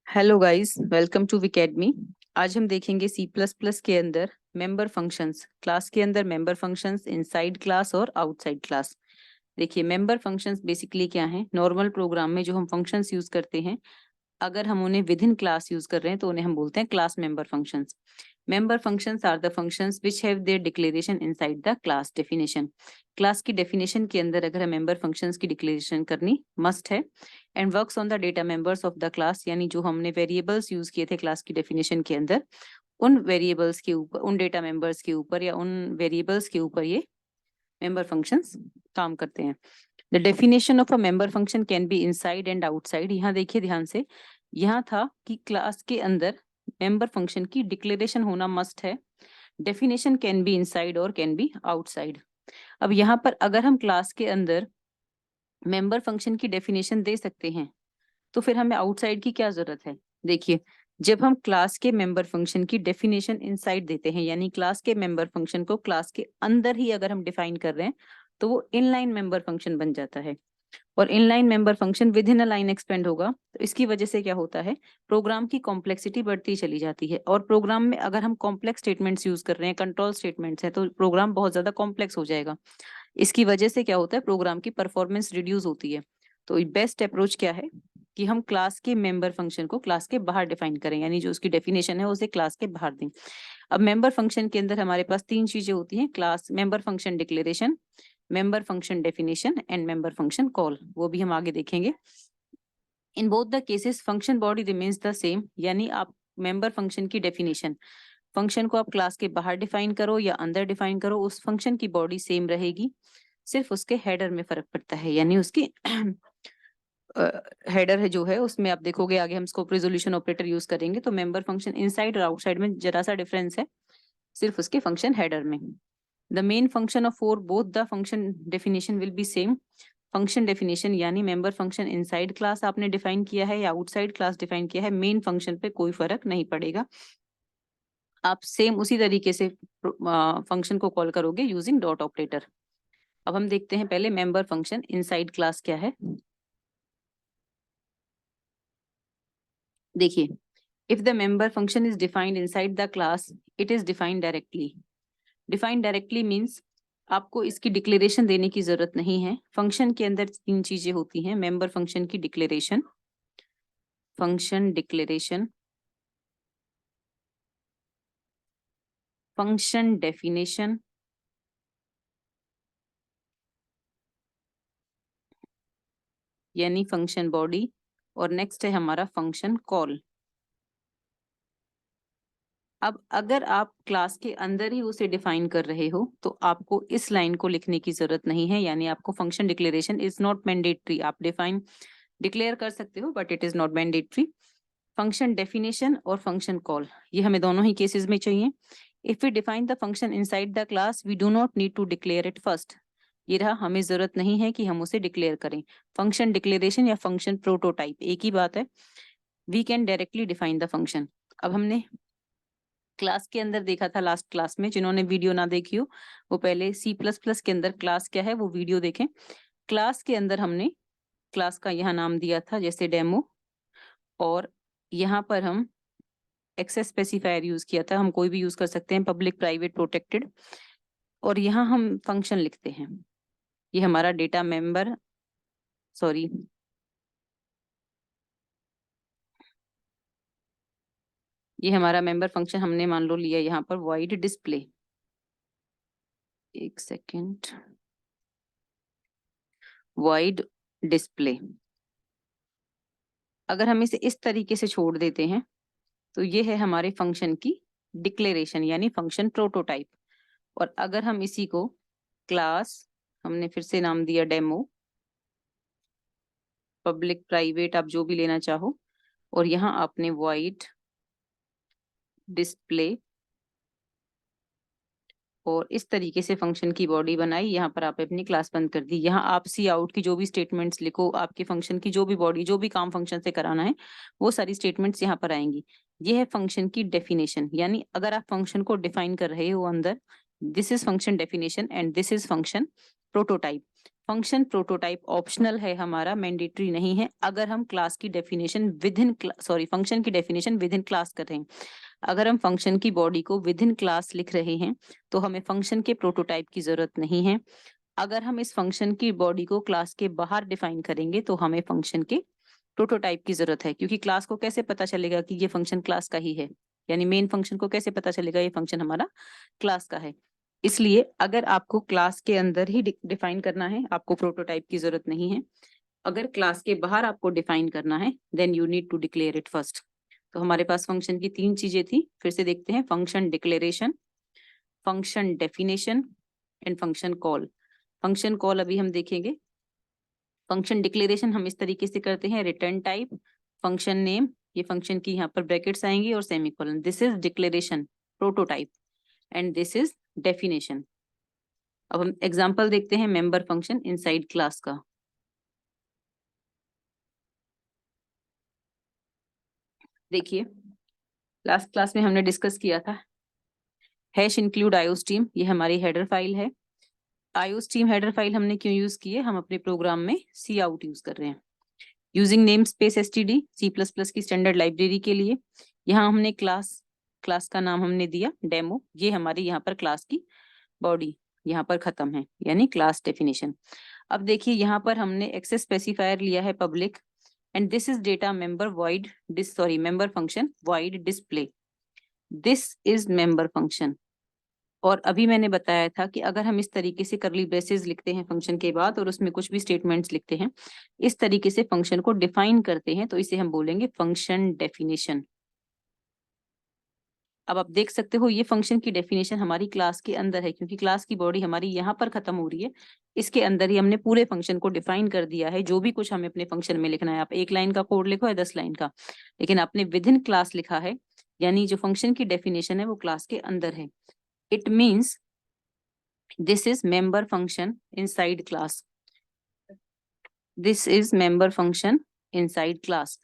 Hello guys, welcome to Wikademy. आज हम देखेंगे सी प्लस प्लस के अंदर मेंबर फंक्शंस, क्लास के अंदर मेंबर फंक्शंस इनसाइड क्लास और आउटसाइड क्लास। देखिए, मेंबर फंक्शंस बेसिकली क्या है? नॉर्मल प्रोग्राम में जो हम फंक्शंस यूज करते हैं, अगर हम उन्हें विद इन क्लास यूज कर रहे हैं तो उन्हें हम बोलते हैं class member functions. Member functions are the functions which have their declaration inside the class definition. Class की डेफिनेशन के अंदर अगर हम मेंबर फंक्शंस की डिक्लेरेशन करनी मस्ट है। And works on the data members of the class, यानी जो हमने वेरिएबल्स यूज किए थे क्लास की डेफिनेशन के अंदर, उन वेरिएबल्स के ऊपर, उन डेटा मेंबर्स के ऊपर या उन वेरिएबल्स के ऊपर ये मेंबर फंक्शंस काम करते हैं। The definition of a member function can be inside and outside. यहाँ देखिए ध्यान से, यहाँ था कि क्लास के अंदर मेंबर फंक्शन की डिक्लेरेशन होना मस्ट है। डेफिनेशन कैन बी इनसाइड और कैन बी आउटसाइड। अब यहाँ पर अगर हम क्लास के अंदर मेंबर फंक्शन की डेफिनेशन दे सकते हैं तो फिर हमें आउटसाइड की क्या जरूरत है? देखिए, जब हम क्लास के मेंबर फंक्शन की डेफिनेशन इनसाइड देते हैं, यानी क्लास के मेंबर फंक्शन को क्लास के अंदर ही अगर हम डिफाइन कर रहे हैं, तो वो इनलाइन मेंबर फंक्शन बन जाता है। और inline member function with in a line expand होगा, तो इसकी वजह से क्या होता है? प्रोग्राम की कॉम्प्लेक्सिटी बढ़ती चली जाती है। और प्रोग्राम में अगर हम कॉम्प्लेक्स स्टेटमेंट्स यूज कर रहे हैं, कंट्रोल स्टेटमेंट्स है, तो प्रोग्राम बहुत ज्यादा कॉम्प्लेक्स हो जाएगा। इसकी वजह से क्या होता है? प्रोग्राम की परफॉर्मेंस रिड्यूस होती है। तो बेस्ट अप्रोच क्या है कि हम क्लास के मेंबर फंक्शन को क्लास के बाहर डिफाइन करें, यानी जो उसकी डेफिनेशन है उसे क्लास के बाहर दें। अब मेंबर फंक्शन के अंदर हमारे पास तीन चीजें होती हैं: class member function declaration, member function definition and member function call. वो भी हम आगे देखेंगे। In both the cases function body remains the same, यानी आप मेंबर फंक्शन की डेफिनेशन, फंक्शन को आप क्लास के बाहर डिफाइन करो या अंदर डिफाइन करो, उस फंक्शन की बॉडी सेम रहेगी। सिर्फ उसके हेडर में फर्क पड़ता है, यानी उसकी हेडर है जो है उसमें आप देखोगे आगे हम स्कोप रिजोल्यूशन ऑपरेटर यूज करेंगे, तो मेंबर फंक्शन इनसाइड और आउटसाइड में जरा सा डिफरेंस है, सिर्फ उसके फंक्शन हेडर में। The main function of for both the function definition will be same. Function definition यानी मेंबर फंक्शन इनसाइड क्लास आपने डिफाइन किया है या आउटसाइड क्लास डिफाइन किया है, मेन फंक्शन पे कोई फर्क नहीं पड़ेगा। आप सेम उसी तरीके से फंक्शन को कॉल करोगे यूजिंग डॉट ऑपरेटर। अब हम देखते हैं पहले मेंबर फंक्शन इनसाइड क्लास क्या है। देखिए, if the member function is defined inside the class, it is defined directly. Defined directly means आपको इसकी डिक्लेरेशन देने की जरूरत नहीं है। फंक्शन के अंदर तीन चीजें होती हैं: मेंबर फंक्शन की declaration, function declaration, function definition, यानी फंक्शन बॉडी, और नेक्स्ट है हमारा फंक्शन कॉल। अब अगर आप क्लास के अंदर ही उसे डिफाइन कर रहे हो तो आपको इस लाइन को लिखने की जरूरत नहीं है, यानी आपको function declaration is not mandatory. आप डिक्लेयर कर सकते हो but it is not mandatory. Function definition और फंक्शन कॉल, ये हमें दोनों ही केसेस में चाहिए। If we define the function inside the class, we do not need to declare it first. ये रहा, हमें जरूरत नहीं है कि हम उसे डिक्लेयर करें। फंक्शन डिक्लेरेशन या फंक्शन प्रोटोटाइप एक ही बात है। We can directly define the function. अब हमने क्लास के अंदर देखा था लास्ट क्लास में, जिन्होंने वीडियो ना देखी हो वो पहले सी प्लस प्लस के अंदर क्लास क्या है वो वीडियो देखें। क्लास के अंदर हमने क्लास का यहाँ नाम दिया था जैसे डेमो, और यहाँ पर हम एक्सेस स्पेसिफायर यूज किया था। हम कोई भी यूज कर सकते हैं, पब्लिक प्राइवेट प्रोटेक्टेड। और यहाँ हम फंक्शन लिखते हैं। ये हमारा डेटा मेंबर, सॉरी, ये हमारा मेंबर फंक्शन हमने मान लो लिया यहाँ पर वाइड डिस्प्ले। एक सेकेंड, वाइड डिस्प्ले। अगर हम इसे इस तरीके से छोड़ देते हैं तो ये है हमारे फंक्शन की डिक्लेरेशन, यानी फंक्शन प्रोटोटाइप। और अगर हम इसी को क्लास, हमने फिर से नाम दिया डेमो, पब्लिक प्राइवेट आप जो भी लेना चाहो, और यहाँ आपने वाइड डिस्प्ले, और इस तरीके से फंक्शन की बॉडी बनाई। यहाँ पर आप अपनी क्लास बंद कर दी। यहाँ आप सी आउट की जो भी स्टेटमेंट्स लिखो, आपके फंक्शन की जो भी बॉडी, जो भी काम फंक्शन से कराना है, वो सारी स्टेटमेंट्स यहाँ पर आएंगी। ये है फंक्शन की डेफिनेशन, यानी अगर आप फंक्शन को डिफाइन कर रहे हो अंदर, this is function definition and this is function prototype. Function prototype optional है हमारा, मैंडेटरी नहीं है। अगर हम क्लास की डेफिनेशन विद इन फंक्शन की डेफिनेशन विद इन क्लास कर रहे हैं, अगर हम फंक्शन की बॉडी को विद इन क्लास लिख रहे हैं तो हमें फंक्शन के प्रोटोटाइप की जरूरत नहीं है। अगर हम इस फंक्शन की बॉडी को क्लास के बाहर डिफाइन करेंगे तो हमें फंक्शन के प्रोटोटाइप की जरूरत है, क्योंकि क्लास को कैसे पता चलेगा कि ये फंक्शन क्लास का ही है, यानी मेन फंक्शन को कैसे पता चलेगा ये फंक्शन हमारा क्लास का है। इसलिए अगर आपको क्लास के अंदर ही डिफाइन करना है, आपको प्रोटोटाइप की जरूरत नहीं है। अगर क्लास के बाहर आपको डिफाइन करना है, then you need to declare it first. तो हमारे पास फंक्शन की 3 चीजें थी, फिर से देखते हैं। Function declaration, function definition and function call. Function call अभी हम देखेंगे। फंक्शन डिक्लेरेशन हम इस तरीके से करते हैं, रिटर्न टाइप, फंक्शन नेम, ये फंक्शन की यहाँ पर ब्रैकेट्स आएंगी और semicolon. This is declaration prototype and this is definition. अब हम एग्जांपल देखते हैं मेंबर फंक्शन इनसाइड क्लास का। देखिए, लास्ट क्लास में हमने डिस्कस किया था हैश इंक्लूड आईओस्ट्रीम, ये हमारी हेडर फाइल है। आईओस्ट्रीम हेडर फाइल हमने क्यों यूज की है? हम अपने प्रोग्राम में सी आउट यूज कर रहे हैं using namespace STD, C plus plus की स्टैंडर्ड लाइब्रेरी के लिए। यहाँ हमने क्लास का नाम हमने दिया डेमो। ये हमारी यहाँ पर क्लास की बॉडी यहाँ पर खत्म है, यानी क्लास डेफिनेशन। अब देखिए यहाँ पर हमने एक्सेस स्पेसिफायर लिया है public, and this is data member void member function void display. This is member function. और अभी मैंने बताया था कि अगर हम इस तरीके से करली ब्रेसेस लिखते हैं फंक्शन के बाद और उसमें कुछ भी स्टेटमेंट्स लिखते हैं, इस तरीके से फंक्शन को डिफाइन करते हैं, तो इसे हम बोलेंगे फंक्शन डेफिनेशन। अब आप देख सकते हो ये फंक्शन की डेफिनेशन हमारी क्लास के अंदर है, क्योंकि क्लास की बॉडी हमारी यहाँ पर खत्म हो रही है। इसके अंदर ही हमने पूरे फंक्शन को डिफाइन कर दिया है, जो भी कुछ हमें अपने फंक्शन में लिखना है। आप 1 लाइन का कोड लिखो या 10 लाइन का, लेकिन आपने विद इन क्लास लिखा है, यानी जो फंक्शन की डेफिनेशन है वो क्लास के अंदर है। It means this is member function inside class. This is member function inside class.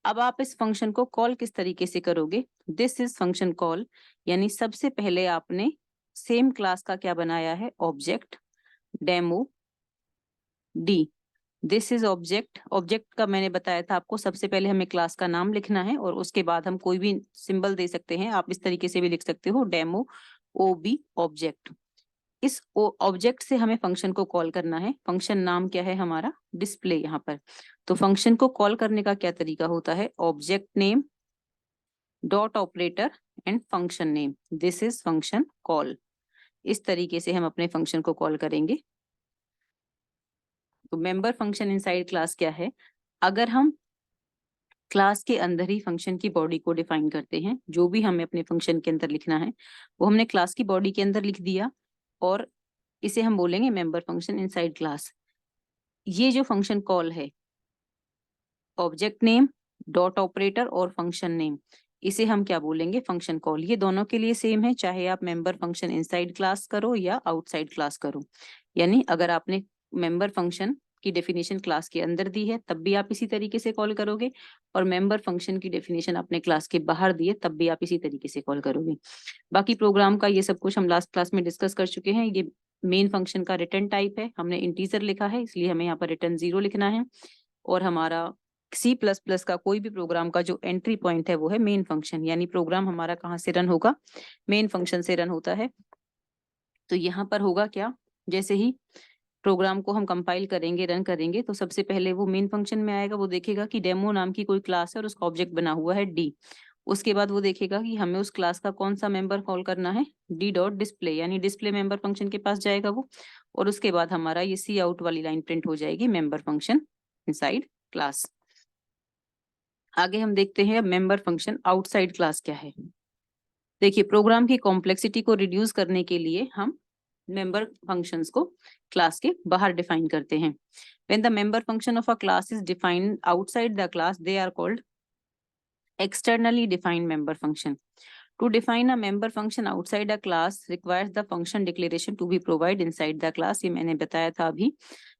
अब आप इस फंक्शन को कॉल किस तरीके से करोगे? दिस इज फंक्शन कॉल, यानी सबसे पहले आपने सेम क्लास का क्या बनाया है? Object demo D. This is object. Object का मैंने बताया था आपको, सबसे पहले हमें क्लास का नाम लिखना है और उसके बाद हम कोई भी सिंबल दे सकते हैं। आप इस तरीके से भी लिख सकते हो, डेमो ओबी ऑब्जेक्ट। इस ऑब्जेक्ट से हमें फंक्शन को कॉल करना है। फंक्शन नाम क्या है हमारा? डिस्प्ले यहाँ पर। तो फंक्शन को कॉल करने का क्या तरीका होता है? Object name dot operator and function name. This is function call. इस तरीके से हम अपने फंक्शन को कॉल करेंगे। तो मेंबर फंक्शन इनसाइड क्लास क्या है? अगर हम क्लास के अंदर ही फंक्शन की बॉडी को डिफाइन करते हैं, जो भी हमें अपने फंक्शन के अंदर लिखना है वो हमने क्लास की बॉडी के अंदर लिख दिया, और इसे हम बोलेंगे मेंबर फंक्शन इनसाइड क्लास। ये जो फंक्शन कॉल है, ऑब्जेक्ट नेम डॉट ऑपरेटर और फंक्शन नेम, इसे हम क्या बोलेंगे? Function call. ये दोनों के लिए सेम है, चाहे आप मेंबर फंक्शन इनसाइड क्लास करो या आउटसाइड क्लास करो। यानी अगर आपने मेंबर फंक्शन की डेफिनेशन क्लास के अंदर दी है तब भी आप इसी तरीके से कॉल करोगे, और मेंबर फंक्शन की डेफिनेशन आपने क्लास के बाहर दी है तब भी आप इसी तरीके से कॉल करोगे। बाकी प्रोग्राम का ये सब कुछ हम लास्ट क्लास में डिस्कस कर चुके हैं। ये मेन फंक्शन का रिटर्न टाइप है, हमने इंटीजर लिखा है इसलिए हमें यहाँ पर रिटर्न 0 लिखना है। और हमारा सी प्लस प्लस का कोई भी प्रोग्राम का जो एंट्री पॉइंट है वो है मेन फंक्शन, यानी प्रोग्राम हमारा कहाँ से रन होगा? मेन फंक्शन से रन होता है। तो यहाँ पर होगा क्या? जैसे ही प्रोग्राम को हम कंपाइल करेंगे, रन करेंगे, तो सबसे पहले वो मेन फंक्शन में आएगा। वो देखेगा कि डेमो नाम की कोई क्लास है और उसका ऑब्जेक्ट बना हुआ है डी। उसके बाद वो देखेगा कि हमें उस क्लास का कौन सा मेंबर कॉल करना है, डी डॉट डिस्प्ले, यानी डिस्प्ले मेंबर फंक्शन के पास जाएगा वो। और उसके बाद हमारा ये सी आउट वाली लाइन प्रिंट हो जाएगी, मेंबर फंक्शन इनसाइड क्लास। आगे हम देखते हैं मेंबर फंक्शन आउटसाइड क्लास क्या है। देखिए, प्रोग्राम की कॉम्प्लेक्सिटी को रिड्यूस करने के लिए हम मेंबर फंक्शंस को क्लास के बाहर डिफाइन करते हैं। When the member function of a class is defined outside the class, they are called externally defined member function. To define a member function outside a class requires the function declaration to be provided inside the class. ये मैंने बताया था अभी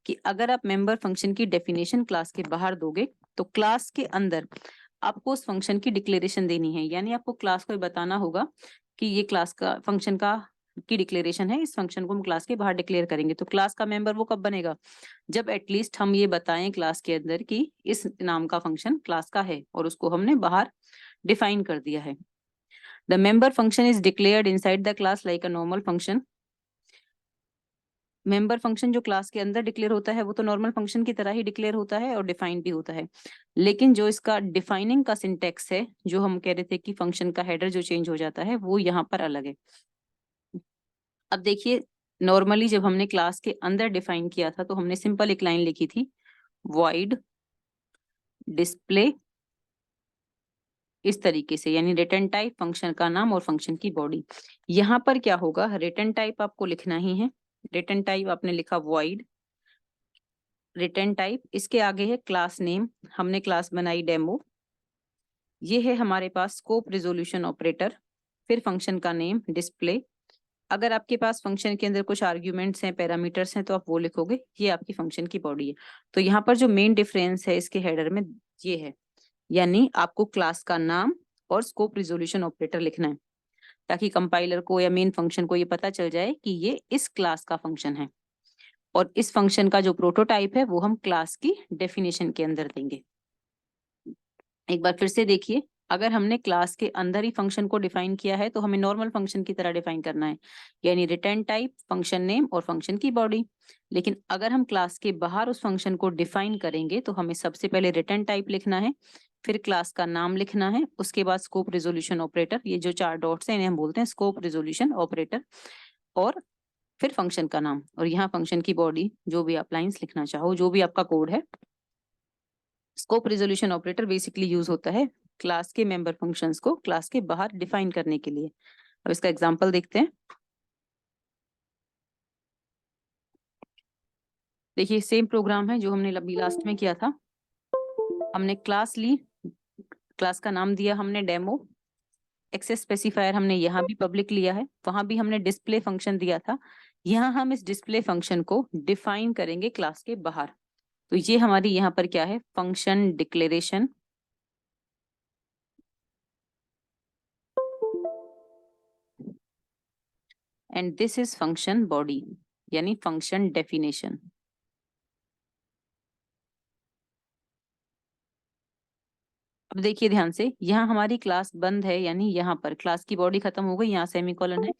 कि अगर आप member function की definition class के बाहर दोगे तो क्लास के अंदर आपको उस फंक्शन की डिक्लेरेशन देनी है, यानी आपको क्लास को बताना होगा कि ये क्लास का फंक्शन का की डिक्लेरेशन है, इस फंक्शन को हम क्लास के बाहर डिक्लेयर करेंगे। तो क्लास का मेंबर वो कब बनेगा, जब एटलीस्ट हम ये बताएं क्लास के अंदर कि इस नाम का फंक्शन क्लास का है और उसको हमने बाहर डिफाइन कर दिया है। The member function is declared inside the class like a normal function. Member function जो क्लास के अंदर डिक्लेयर होता है वो तो नॉर्मल फंक्शन की तरह ही डिक्लेयर होता है और डिफाइन भी होता है, लेकिन जो इसका डिफाइनिंग का सिंटेक्स है, जो हम कह रहे थे कि फंक्शन का हेडर जो चेंज हो जाता है, वो यहाँ पर अलग है। अब देखिए, नॉर्मली जब हमने क्लास के अंदर डिफाइन किया था तो हमने सिंपल एक लाइन लिखी थी, void डिस्प्ले, इस तरीके से, यानी रिटर्न टाइप, फंक्शन का नाम और फंक्शन की बॉडी। यहाँ पर क्या होगा, रिटर्न टाइप आपको लिखना ही है। रिटर्न टाइप आपने लिखा void रिटर्न टाइप, इसके आगे है क्लास नेम, हमने क्लास बनाई डेमो। ये है हमारे पास स्कोप रिजोल्यूशन ऑपरेटर, फिर फंक्शन का नेम डिस्प्ले। अगर आपके पास फंक्शन के अंदर कुछ आर्ग्यूमेंट्स हैं, पैरामीटर्स हैं, तो आप वो लिखोगे, ये आपकी फंक्शन की बॉडी है। तो यहाँ पर जो मेन डिफरेंस है इसके हेडर में ये है, यानी आपको क्लास का नाम और स्कोप रिजोल्यूशन ऑपरेटर लिखना है, ताकि कंपाइलर को या मेन फंक्शन को ये पता चल जाए कि ये इस क्लास का फंक्शन है। और इस फंक्शन का जो प्रोटोटाइप है वो हम क्लास की डेफिनेशन के अंदर देंगे। एक बार फिर से देखिए, अगर हमने क्लास के अंदर ही फंक्शन को डिफाइन किया है तो हमें नॉर्मल फंक्शन की तरह डिफाइन करना है, यानी रिटर्न टाइप, फंक्शन नेम और फंक्शन की बॉडी। लेकिन अगर हम क्लास के बाहर उस फंक्शन को डिफाइन करेंगे तो हमें सबसे पहले रिटर्न टाइप लिखना है, फिर क्लास का नाम लिखना है, उसके बाद स्कोप रिजोल्यूशन ऑपरेटर, ये जो 4 डॉट्स हैं इन्हें हम बोलते हैं स्कोप रिजोल्यूशन ऑपरेटर, और फिर फंक्शन का नाम, और यहाँ फंक्शन की बॉडी, जो भी आप लाइंस लिखना चाहो, जो भी आपका कोड है। Scope resolution operator basically use होता है क्लास के मेंबर फंक्शंस को क्लास के बाहर डिफाइन करने के लिए। अब इसका एग्जांपल देखते हैं। देखिए, सेम प्रोग्राम है जो हमने अभी लास्ट में किया था। हमने क्लास ली, क्लास का नाम दिया हमने डेमो, एक्सेस स्पेसिफायर हमने यहाँ भी पब्लिक लिया है, वहां भी हमने डिस्प्ले फंक्शन दिया था। यहाँ हम इस डिस्प्ले फंक्शन को डिफाइन करेंगे क्लास के बाहर। तो ये हमारी यहाँ पर क्या है, function declaration, and this is function body, यानी फंक्शन डेफिनेशन। अब देखिए ध्यान से, यहाँ हमारी क्लास बंद है, यानी यहाँ पर क्लास की बॉडी खत्म हो गई, यहाँ सेमीकोलन है,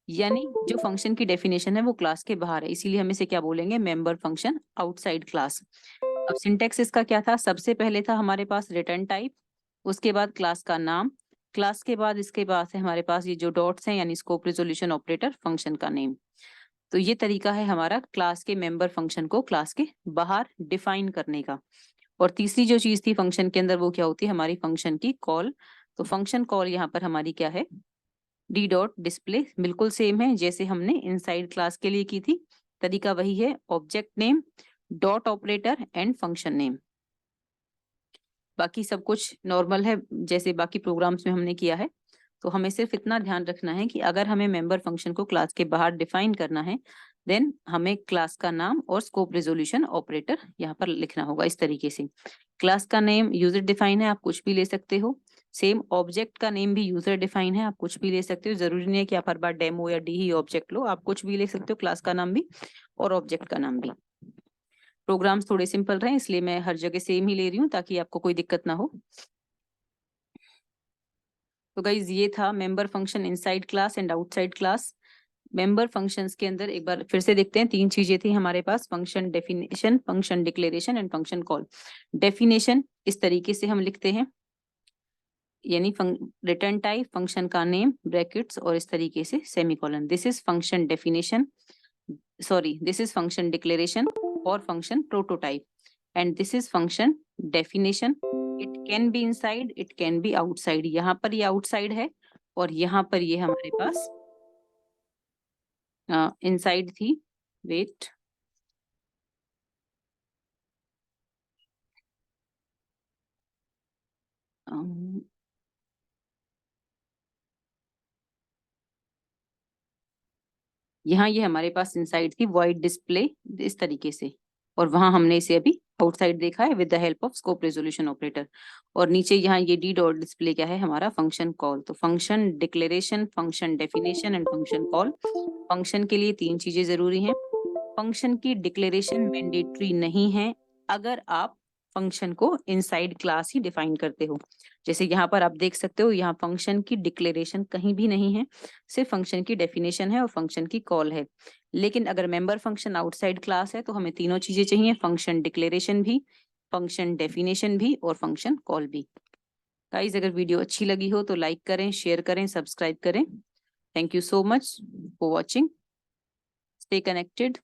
यानी जो फंक्शन की डेफिनेशन है वो क्लास के बाहर है, इसीलिए हम इसे क्या बोलेंगे, मेंबर फंक्शन आउटसाइड क्लास। अब सिंटेक्स इसका क्या था, सबसे पहले था हमारे पास रिटर्न टाइप, उसके बाद क्लास का नाम, क्लास के बाद इसके बाद है हमारे पास ये जो डॉट्स हैं, यानी स्कोप रिजोल्यूशन ऑपरेटर, फंक्शन का नेम। तो ये तरीका है हमारा क्लास के मेंबर फंक्शन को क्लास के बाहर डिफाइन करने का। और तीसरी जो चीज थी फंक्शन के अंदर, वो क्या होती है, हमारी फंक्शन की कॉल। तो फंक्शन कॉल यहाँ पर हमारी क्या है, डी डॉट डिस्प्ले, बिल्कुल सेम है जैसे हमने इनसाइड क्लास के लिए की थी, तरीका वही है, object name, dot operator and function name. बाकी सब कुछ नॉर्मल है जैसे बाकी प्रोग्राम्स में हमने किया है। तो हमें सिर्फ इतना ध्यान रखना है कि अगर हमें मेंबर फंक्शन को क्लास के बाहर डिफाइन करना है, देन हमें क्लास का नाम और स्कोप रिजोल्यूशन ऑपरेटर यहाँ पर लिखना होगा इस तरीके से। क्लास का नेम यूजर डिफाइन है, आप कुछ भी ले सकते हो। सेम ऑब्जेक्ट का नेम भी यूजर डिफाइन है, आप कुछ भी ले सकते हो, जरूरी नहीं है कि आप हर बार डेमो या डी ही ऑब्जेक्ट लो, आप कुछ भी ले सकते हो, क्लास का नाम भी और ऑब्जेक्ट का नाम भी। प्रोग्राम्स थोड़े सिंपल रहे इसलिए मैं हर जगह सेम ही ले रही हूँ ताकि आपको कोई दिक्कत ना हो। तो गाइज ये था member function inside class and outside class. Member functions के अंदर एक बार फिर से देखते हैं, 3 चीजें थी हमारे पास, function definition, function declaration and function call. Definition इस तरीके से हम लिखते हैं, यानी रिटर्न टाइप, फंक्शन का नेम, ब्रैकेट्स और इस तरीके से semicolon. This is function definition, sorry this is function declaration और function prototype, and this is function definition. It can be inside, it can be outside, यहाँ पर ये आउटसाइड है और यहाँ पर ये हमारे पास इनसाइड थी। वेट, यहाँ ये हमारे पास इनसाइड थी, वॉइड डिस्प्ले, इस तरीके से। और वहां हमने इसे अभी आउटसाइड देखा है with the help of scope resolution operator. और नीचे यहाँ ये डी डॉट डिस्प्ले क्या है, हमारा फंक्शन कॉल। तो function declaration, function definition and function call. Function के लिए तीन चीजें जरूरी हैं। फंक्शन की डिक्लेरेशन मैंडेटरी नहीं है अगर आप फंक्शन को इनसाइड क्लास ही डिफाइन करते हो। जैसे यहाँ पर आप देख सकते हो, यहाँ फंक्शन की डिक्लेरेशन कहीं भी नहीं है, सिर्फ फंक्शन की डेफिनेशन है और फंक्शन की कॉल है। लेकिन अगर मेंबर फंक्शन आउटसाइड क्लास है तो हमें तीनों चीजें चाहिए, फंक्शन डिक्लेरेशन भी, फंक्शन डेफिनेशन भी और फंक्शन कॉल भी। गाइस, अगर वीडियो अच्छी लगी हो तो लाइक करें, शेयर करें, सब्सक्राइब करें। Thank you so much for watching. Stay connected.